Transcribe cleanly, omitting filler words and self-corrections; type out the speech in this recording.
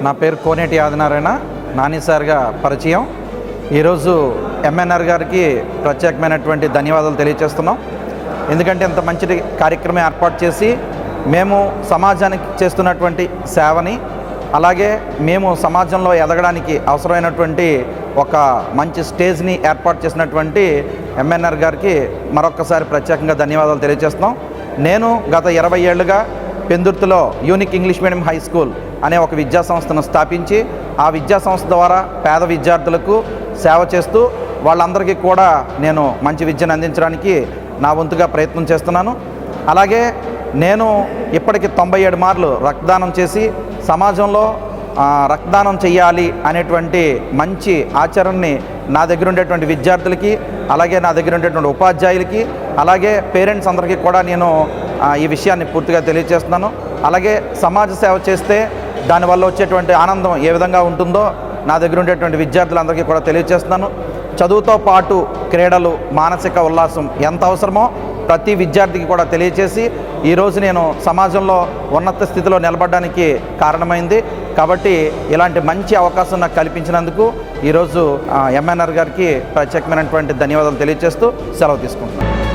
నా పేరు కోనేటి ఆదినారాయణ, నాని సార్గా పరిచయం. ఈరోజు ఎంఎన్ఆర్ గారికి ప్రత్యేకమైనటువంటి ధన్యవాదాలు తెలియజేస్తున్నాం. ఎందుకంటే ఇంత మంచి కార్యక్రమం ఏర్పాటు చేసి మేము సమాజానికి చేస్తున్నటువంటి సేవని, అలాగే మేము సమాజంలో ఎదగడానికి అవసరమైనటువంటి ఒక మంచి స్టేజ్ని ఏర్పాటు చేసినటువంటి ఎంఎన్ఆర్ గారికి మరొకసారి ప్రత్యేకంగా ధన్యవాదాలు తెలియజేస్తున్నాం. నేను గత 20 ఏళ్లుగా పెందుర్తిలో unique English medium high school అనే ఒక విద్యా సంస్థను స్థాపించి ఆ విద్యా సంస్థ ద్వారా పేద విద్యార్థులకు సేవ చేస్తూ వాళ్ళందరికీ కూడా నేను మంచి విద్యను అందించడానికి నా వంతుగా ప్రయత్నం చేస్తున్నాను. అలాగే నేను ఇప్పటికి 97 మార్లు రక్తదానం చేసి సమాజంలో రక్తదానం చేయాలి అనేటువంటి మంచి ఆచరణని నా దగ్గర ఉండేటువంటి విద్యార్థులకి, అలాగే నా దగ్గర ఉండేటువంటి ఉపాధ్యాయులకి, అలాగే పేరెంట్స్ అందరికీ కూడా నేను ఈ విషయాన్ని పూర్తిగా తెలియజేస్తున్నాను. అలాగే సమాజ సేవ చేస్తే దానివల్ల వచ్చేటువంటి ఆనందం ఏ విధంగా ఉంటుందో నా దగ్గర ఉండేటువంటి విద్యార్థులందరికీ కూడా తెలియజేస్తున్నాను. చదువుతో పాటు క్రీడలు, మానసిక ఉల్లాసం ఎంత అవసరమో ప్రతి విద్యార్థికి కూడా తెలియజేసి ఈరోజు నేను సమాజంలో ఉన్నత స్థితిలో నిలబడడానికి కారణమైంది. కాబట్టి ఇలాంటి మంచి అవకాశం నాకు కల్పించినందుకు ఈరోజు ఎంఎన్ఆర్ గారికి ప్రత్యేకమైనటువంటి ధన్యవాదాలు తెలియజేస్తూ సెలవు తీసుకుంటున్నాను.